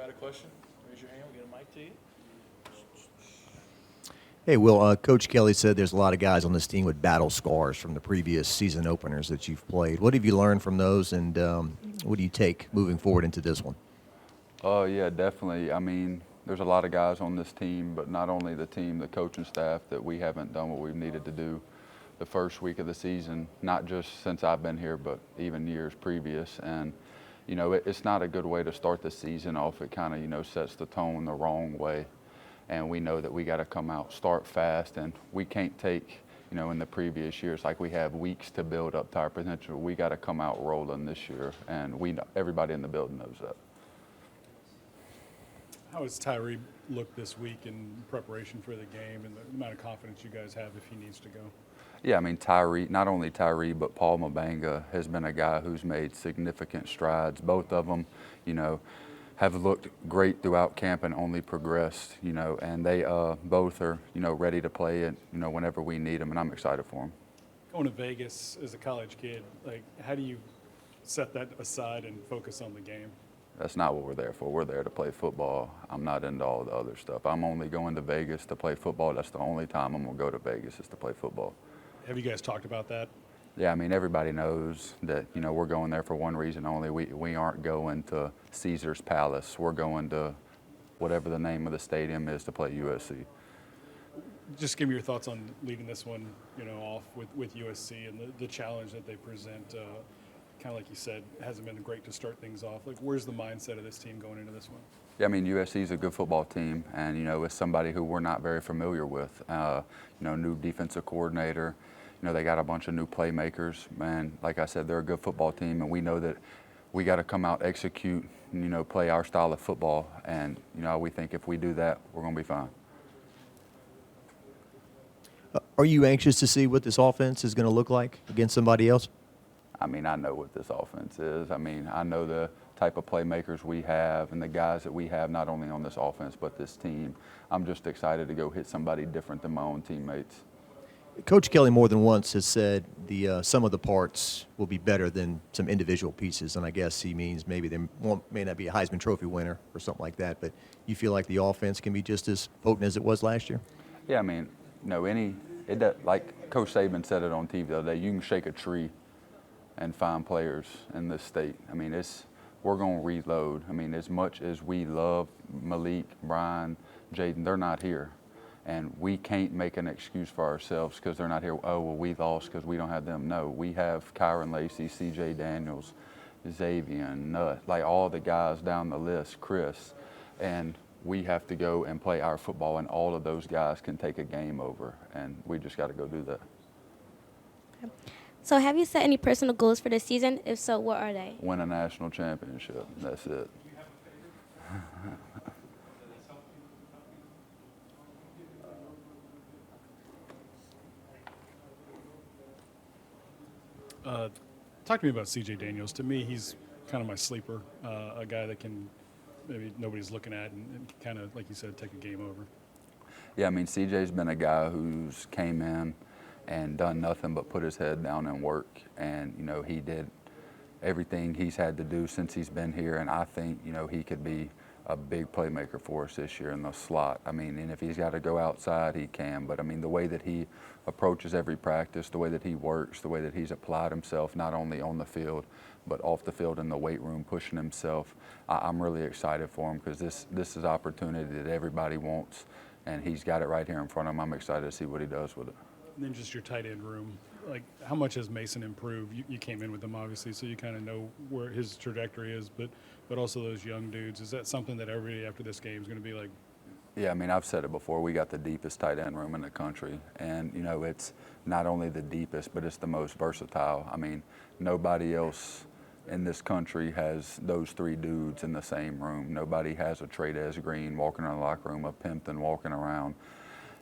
got a question, raise your hand. We'll get a mic to you. Hey, Will, Coach Kelly said there's a lot of guys on this team with battle scars from the previous season openers that you've played. What have you learned from those, and what do you take moving forward into this one? Oh, yeah, definitely. I mean, there's a lot of guys on this team, but not only the team, the coaching staff, that we haven't done what we've needed to do the first week of the season, not just since I've been here, but even years previous. And, you know, it's not a good way to start the season off. It kind of, you know, sets the tone the wrong way. And we know that we got to come out, start fast, and we can't take, you know, in the previous years, like we have weeks to build up to our potential. We got to come out rolling this year, and we know, everybody in the building knows that. How has Tyree looked this week in preparation for the game and the amount of confidence you guys have if he needs to go? Yeah, I mean, Tyree, not only Tyree, but Paul Mabanga has been a guy who's made significant strides. Both of them, you know, have looked great throughout camp and only progressed, you know, and they both are, you know, ready to play it, you know, whenever we need them, and I'm excited for them. Going to Vegas as a college kid, like, how do you set that aside and focus on the game? That's not what we're there for. We're there to play football. I'm not into all the other stuff. I'm only going to Vegas to play football. That's the only time I'm going to go to Vegas is to play football. Have you guys talked about that? Yeah, I mean, everybody knows that, you know, we're going there for one reason only. We aren't going to Caesar's Palace. We're going to whatever the name of the stadium is to play USC. Just give me your thoughts on leading this one, you know, off with USC and the challenge that they present. Kind of like you said, hasn't been great to start things off. Like, where's the mindset of this team going into this one? Yeah, I mean, USC is a good football team, and, you know, it's somebody who we're not very familiar with. You know, new defensive coordinator. You know, they got a bunch of new playmakers, and like I said, they're a good football team, and we know that we got to come out, execute, and, you know, play our style of football, and, you know, we think if we do that, we're going to be fine. Are you anxious to see what this offense is going to look like against somebody else? I mean, I know what this offense is. I mean, I know the type of playmakers we have and the guys that we have, not only on this offense, but this team. I'm just excited to go hit somebody different than my own teammates. Coach Kelly more than once has said the sum of the parts will be better than some individual pieces, and I guess he means maybe there may not be a Heisman Trophy winner or something like that, but you feel like the offense can be just as potent as it was last year? Yeah, I mean, you know, like Coach Saban said it on TV the other day, you can shake a tree and find players in this state. I mean, we're going to reload. I mean, as much as we love Malik, Brian, Jaden, they're not here. And we can't make an excuse for ourselves because they're not here. Oh, well, we lost because we don't have them. No, we have Kyron Lacey, C.J. Daniels, Xavier, Nutt, like all the guys down the list, Chris. And we have to go and play our football, and all of those guys can take a game over. And we just got to go do that. So have you set any personal goals for this season? If so, what are they? Win a national championship. That's it. Talk to me about C.J. Daniels. To me, he's kind of my sleeper, a guy that can maybe nobody's looking at and kind of, like you said, take a game over. Yeah, I mean, CJ's been a guy who's came in and done nothing but put his head down and work. And, you know, he did everything he's had to do since he's been here. And I think, you know, he could be a big playmaker for us this year in the slot. I mean, and if he's got to go outside, he can. But, I mean, the way that he approaches every practice, the way that he works, the way that he's applied himself, not only on the field, but off the field in the weight room, pushing himself, I'm really excited for him because this is opportunity that everybody wants. And he's got it right here in front of him. I'm excited to see what he does with it. And then just your tight end room, like how much has Mason improved? You came in with him, obviously, so you kind of know where his trajectory is, but also those young dudes. Is that something that everybody after this game is going to be like? Yeah, I mean, I've said it before. We got the deepest tight end room in the country. And, you know, it's not only the deepest, but it's the most versatile. I mean, nobody else in this country has those three dudes in the same room. Nobody has a Trades Green walking around the locker room, a Pimpton walking around,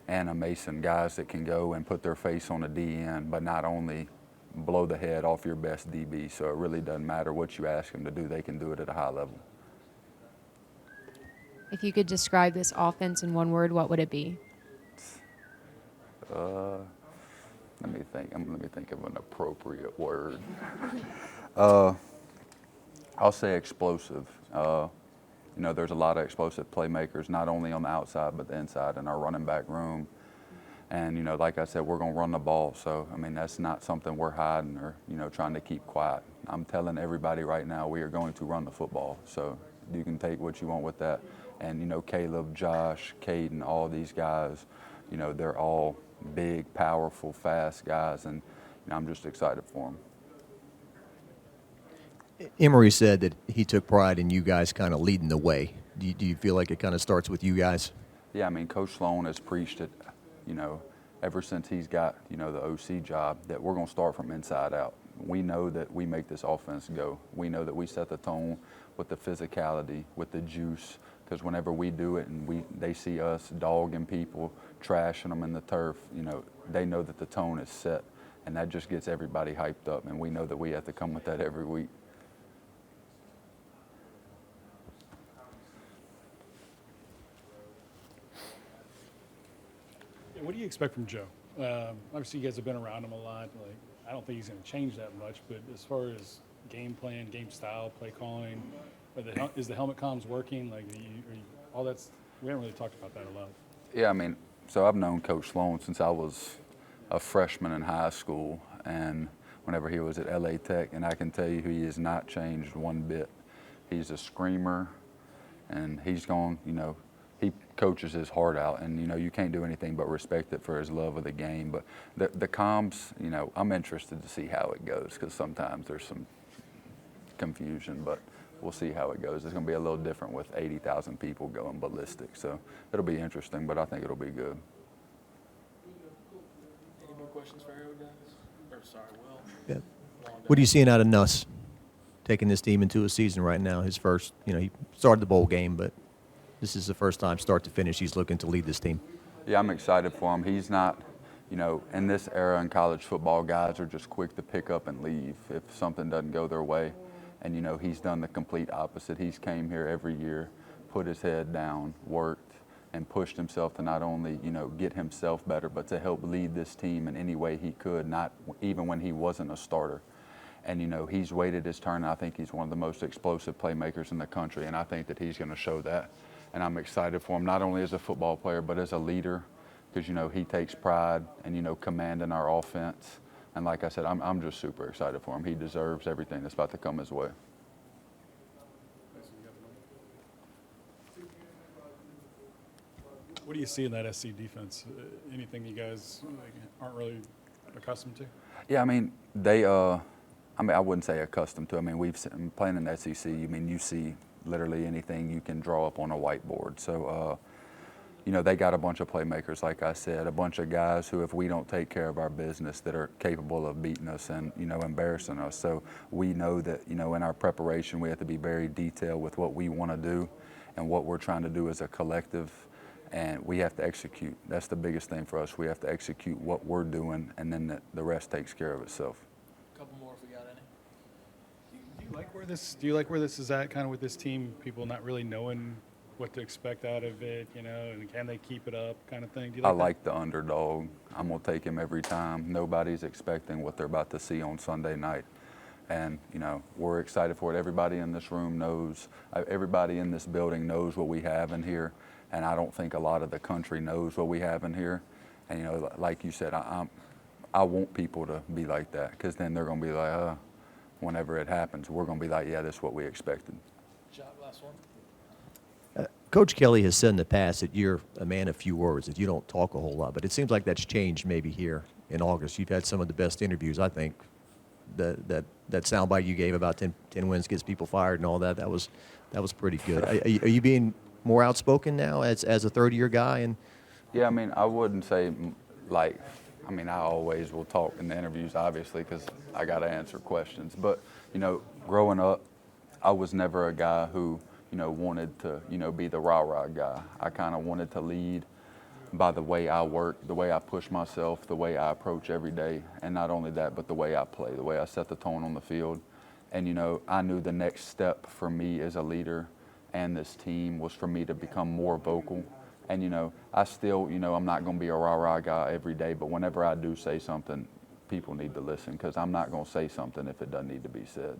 and a Mason, guys that can go and put their face on a DN, but not only blow the head off your best DB. So it really doesn't matter what you ask them to do. They can do it at a high level. If you could describe this offense in one word, what would it be? Let me think of an appropriate word. I'll say explosive. You know, there's a lot of explosive playmakers, not only on the outside, but the inside in our running back room. And, you know, like I said, we're going to run the ball. So, I mean, that's not something we're hiding or, you know, trying to keep quiet. I'm telling everybody right now we are going to run the football. So you can take what you want with that. And, you know, Caleb, Josh, Caden, all these guys, you know, they're all big, powerful, fast guys. And, you know, I'm just excited for them. Emory said that he took pride in you guys kind of leading the way. Do you feel like it kind of starts with you guys? Yeah, I mean, Coach Sloan has preached it, you know, ever since he's got, you know, the OC job, that we're going to start from inside out. We know that we make this offense go. We know that we set the tone with the physicality, with the juice, because whenever we do it and they see us dogging people, trashing them in the turf, you know, they know that the tone is set, and that just gets everybody hyped up, and we know that we have to come with that every week. What do you expect from Joe? Obviously, you guys have been around him a lot. Like, I don't think he's going to change that much. But as far as game plan, game style, play calling, is the helmet comms working? Like, all that's we haven't really talked about that a lot. Yeah, I mean, so I've known Coach Sloan since I was a freshman in high school, and whenever he was at LA Tech, and I can tell you he has not changed one bit. He's a screamer, and he's gone, you know, he coaches his heart out, and, you know, you can't do anything but respect it for his love of the game. But the comms, you know, I'm interested to see how it goes, because sometimes there's some confusion, but we'll see how it goes. It's going to be a little different with 80,000 people going ballistic, so it'll be interesting, but I think it'll be good. Any more questions for Harold, guys? Or sorry, Will? Yeah. What are you seeing out of Nuss taking this team into a season right now? His first, you know, he started the bowl game, but this is the first time start to finish he's looking to lead this team. Yeah, I'm excited for him. He's not, you know, in this era in college football, guys are just quick to pick up and leave if something doesn't go their way. And, you know, he's done the complete opposite. He's came here every year, put his head down, worked, and pushed himself to not only, you know, get himself better, but to help lead this team in any way he could, not even when he wasn't a starter. And, you know, he's waited his turn. I think he's one of the most explosive playmakers in the country, and I think that he's going to show that. And I'm excited for him, not only as a football player, but as a leader, because, you know, he takes pride in, you know, commanding our offense. And like I said, I'm just super excited for him. He deserves everything that's about to come his way. What do you see in that SC defense? Anything you guys aren't really accustomed to? Yeah, I mean, I wouldn't say accustomed to. I mean, we've been playing in the SEC. I mean, you see literally anything you can draw up on a whiteboard. So, you know, they got a bunch of playmakers, like I said, a bunch of guys who, if we don't take care of our business, that are capable of beating us and, you know, embarrassing us. So we know that, you know, in our preparation, we have to be very detailed with what we want to do and what we're trying to do as a collective. And we have to execute. That's the biggest thing for us. We have to execute what we're doing, and then the rest takes care of itself. A couple more if we got any. Do you like where this is at, kind of with this team? People not really knowing what to expect out of it, you know, and can they keep it up, kind of thing. Do you I like that? like the underdog. I'm gonna take him every time. Nobody's expecting what they're about to see on Sunday night. And, you know, we're excited for it. Everybody in this room knows, everybody in this building knows what we have in here. And I don't think a lot of the country knows what we have in here. And, you know, like you said, I want people to be like that, because then they're going to be like, whenever it happens, we're going to be like, yeah, that's what we expected. Shot, last one. Coach Kelly has said in the past that you're a man of few words, that you don't talk a whole lot, but it seems like that's changed maybe here in August. You've had some of the best interviews, I think. That soundbite you gave about 10 wins gets people fired and all that, that was pretty good. Are you being more outspoken now as a third-year guy? And Yeah, I mean, I wouldn't say, like, I mean, I always will talk in the interviews, obviously, because I got to answer questions. But, you know, growing up, I was never a guy who, you know, wanted to, you know, be the rah-rah guy. I kind of wanted to lead by the way I work, the way I push myself, the way I approach every day. And not only that, but the way I play, the way I set the tone on the field. And, you know, I knew the next step for me as a leader and this team was for me to become more vocal. And, you know, I still, you know, I'm not going to be a rah-rah guy every day, but whenever I do say something, people need to listen, because I'm not going to say something if it doesn't need to be said.